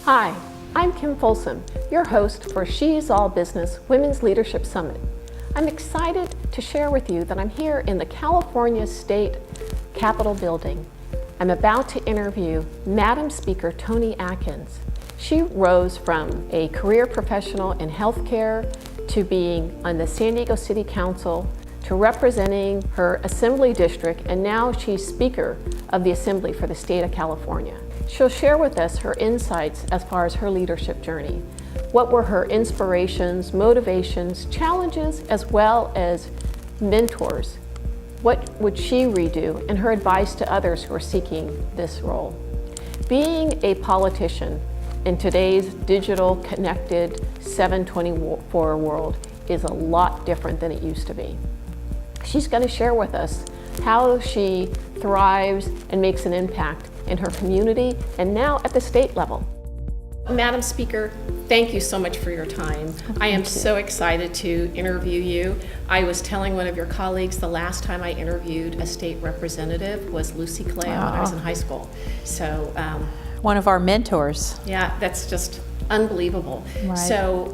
Hi, I'm Kim Folsom, your host for She's All Business Women's Leadership Summit. I'm excited to share with you that I'm here in the California State Capitol building. I'm about to interview Madam Speaker Toni Atkins. She rose from a career professional in healthcare to being on the San Diego City Council to representing her assembly district, and now she's Speaker of the Assembly for the state of California. She'll share with us her insights as far as her leadership journey. What were her inspirations, motivations, challenges, as well as mentors? What would she redo, and her advice to others who are seeking this role? Being a politician in today's digital, connected, 7/24 world is a lot different than it used to be. She's going to share with us how she thrives and makes an impact in her community and now at the state level. Madam Speaker, thank you so much for your time. I am so excited to interview you. I was telling one of your colleagues the last time I interviewed a state representative was Lucy Clay when I was in high school. So one of our mentors. Yeah, that's just unbelievable. Right. So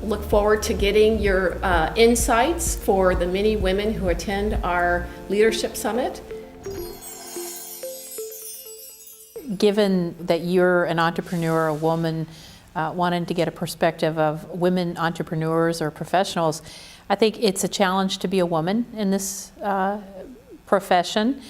look forward to getting your insights for the many women who attend our Leadership Summit. Given that you're an entrepreneur, a woman, wanting to get a perspective of women entrepreneurs or professionals, I think it's a challenge to be a woman in this profession.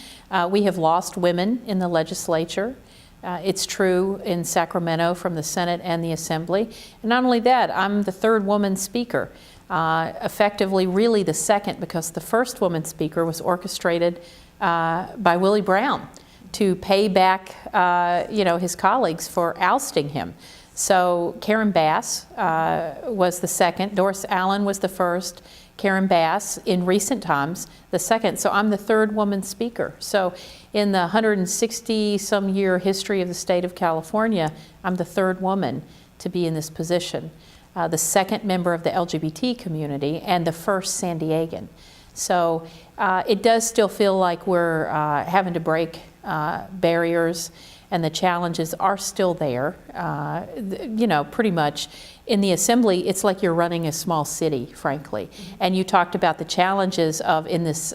We have lost women in the legislature. It's true in Sacramento from the Senate and the Assembly. And not only that, I'm the third woman speaker, effectively really the second, because the first woman speaker was orchestrated by Willie Brown to pay back his colleagues for ousting him. So Karen Bass was the second, Doris Allen was the first, Karen Bass in recent times the second. So I'm the third woman speaker. So in the 160-some year history of the state of California, I'm the third woman to be in this position. The second member of the LGBT community and the first San Diegan. So it does still feel like we're having to break barriers, and the challenges are still there. Pretty much in the Assembly, it's like you're running a small city, frankly. And you talked about the challenges of in this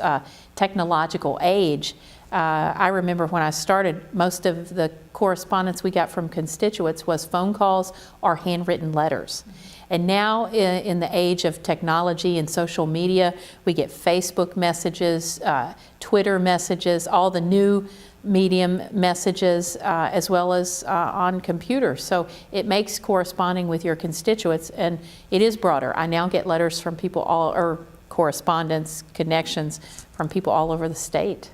technological age. I remember when I started, most of the correspondence we got from constituents was phone calls or handwritten letters. And now in the age of technology and social media, we get Facebook messages, Twitter messages, all the new medium messages, as well as on computers. So it makes corresponding with your constituents, and it is broader. I now get letters from people or correspondence, connections from people all over the state.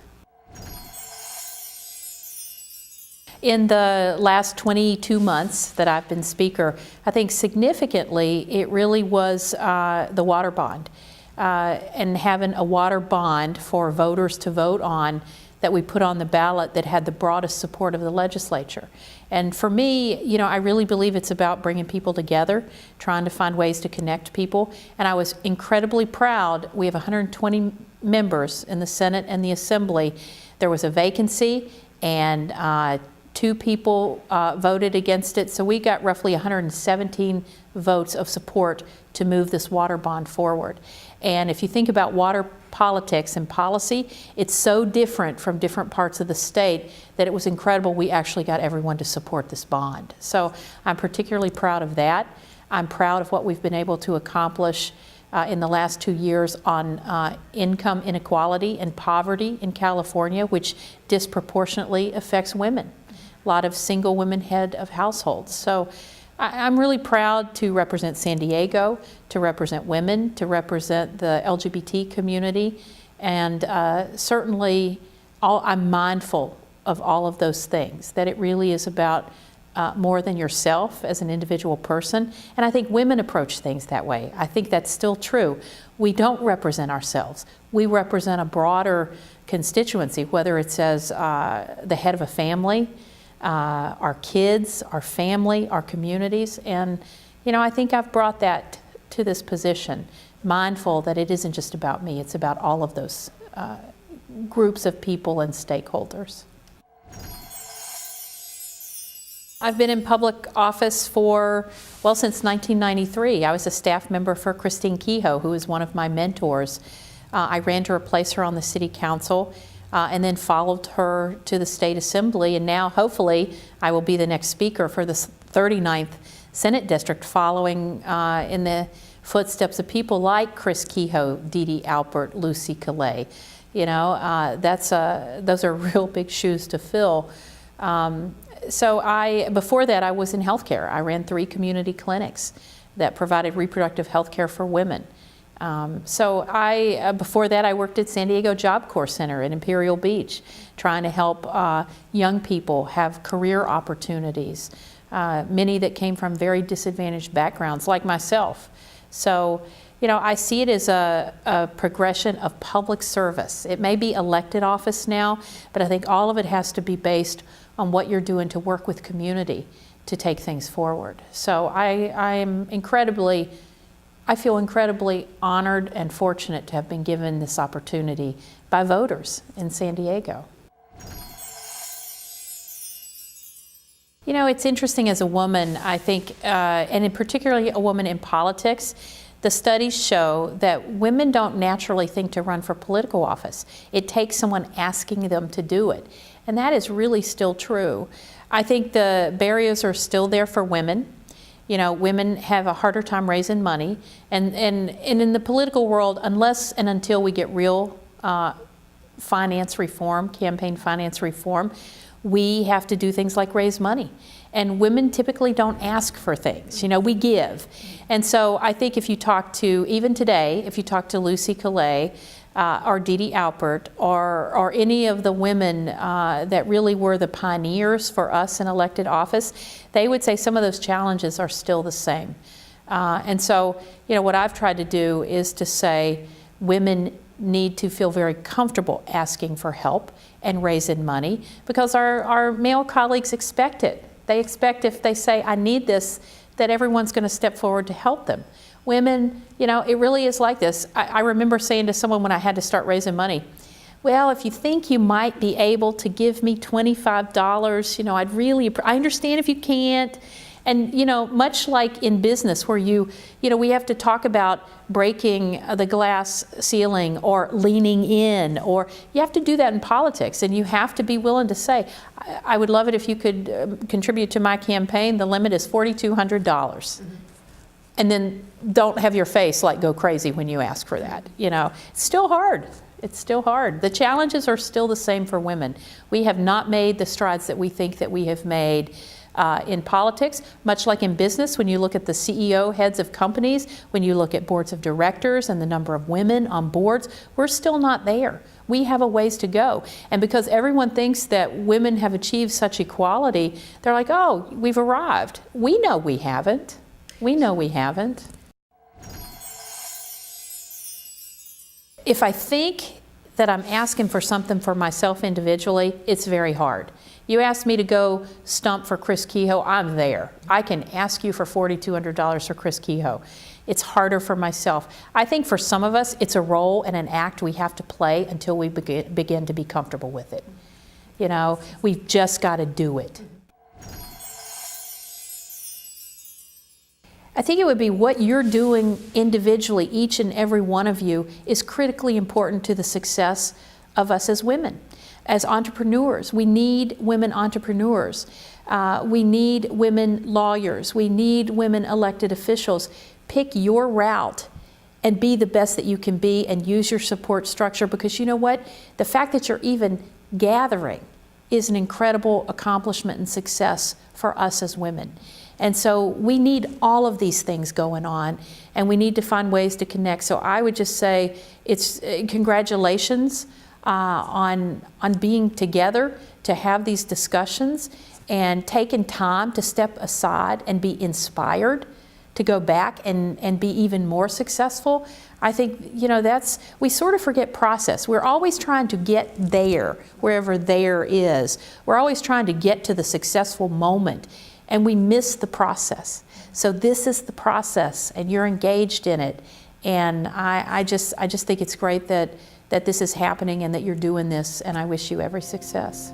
In the last 22 months that I've been Speaker, I think significantly it really was the water bond and having a water bond for voters to vote on that we put on the ballot that had the broadest support of the legislature. And for me, I really believe it's about bringing people together, trying to find ways to connect people. And I was incredibly proud. We have 120 members in the Senate and the Assembly. There was a vacancy, and 2 people voted against it, so we got roughly 117 votes of support to move this water bond forward. And if you think about water politics and policy, it's so different from different parts of the state that it was incredible we actually got everyone to support this bond. So I'm particularly proud of that. I'm proud of what we've been able to accomplish in the last 2 years on income inequality and poverty in California, which disproportionately affects women. A lot of single women head of households. So I'm really proud to represent San Diego, to represent women, to represent the LGBT community, and certainly I'm mindful of all of those things, that it really is about more than yourself as an individual person. And I think women approach things that way. I think that's still true. We don't represent ourselves. We represent a broader constituency, whether it's as the head of a family, our kids, our family, our communities. And, I think I've brought that to this position, mindful that it isn't just about me, it's about all of those groups of people and stakeholders. I've been in public office for, well, since 1993. I was a staff member for Christine Kehoe, who is one of my mentors. I ran to replace her on the city council and then followed her to the state assembly. And now, hopefully, I will be the next speaker for the 39th Senate District, following in the footsteps of people like Chris Kehoe, Dee Dee Alpert, Lucy Calais. You know, those are real big shoes to fill. So before that, I was in healthcare. I ran 3 community clinics that provided reproductive health care for women. Before that, I worked at San Diego Job Corps Center in Imperial Beach, trying to help young people have career opportunities, many that came from very disadvantaged backgrounds, like myself. So, you know, I see it as a progression of public service. It may be elected office now, but I think all of it has to be based on what you're doing to work with community to take things forward. So I feel incredibly honored and fortunate to have been given this opportunity by voters in San Diego. You know, it's interesting as a woman, I think, and in particularly a woman in politics, the studies show that women don't naturally think to run for political office. It takes someone asking them to do it. And that is really still true. I think the barriers are still there for women. You know, women have a harder time raising money. And in the political world, unless and until we get real finance reform, campaign finance reform, we have to do things like raise money. And women typically don't ask for things, you know, we give. And so I think if you talk to, even today, if you talk to Lucy Calais or Dee Dee Alpert or any of the women that really were the pioneers for us in elected office, they would say some of those challenges are still the same. And so, you know, what I've tried to do is to say women need to feel very comfortable asking for help and raising money, because our male colleagues expect it. They expect if they say, I need this, that everyone's going to step forward to help them. Women, you know, it really is like this. I remember saying to someone when I had to start raising money, well, if you think you might be able to give me $25, you know, I understand if you can't. And, you know, much like in business where you know, we have to talk about breaking the glass ceiling or leaning in, or you have to do that in politics, and you have to be willing to say, I would love it if you could contribute to my campaign. The limit is $4,200. Mm-hmm. And then don't have your face like go crazy when you ask for that. You know, it's still hard. It's still hard. The challenges are still the same for women. We have not made the strides that we think that we have made in politics, much like in business. When you look at the CEO heads of companies, when you look at boards of directors and the number of women on boards, we're still not there. We have a ways to go. And because everyone thinks that women have achieved such equality, they're like, oh, we've arrived. We know we haven't. We know we haven't. If I think that I'm asking for something for myself individually, it's very hard. You ask me to go stump for Chris Kehoe, I'm there. I can ask you for $4,200 for Chris Kehoe. It's harder for myself. I think for some of us, it's a role and an act we have to play until we begin to be comfortable with it. You know, we've just got to do it. I think it would be what you're doing individually, each and every one of you, is critically important to the success of us as women. As entrepreneurs, we need women entrepreneurs. We need women lawyers. We need women elected officials. Pick your route and be the best that you can be, and use your support structure, because you know what? The fact that you're even gathering is an incredible accomplishment and success for us as women. And so we need all of these things going on, and we need to find ways to connect. So I would just say it's congratulations on being together to have these discussions and taking time to step aside and be inspired to go back and be even more successful. I think, you know, we sort of forget process. We're always trying to get there, wherever there is. We're always trying to get to the successful moment, and we miss the process. So this is the process, and you're engaged in it. And I just think it's great that this is happening and that you're doing this, and I wish you every success.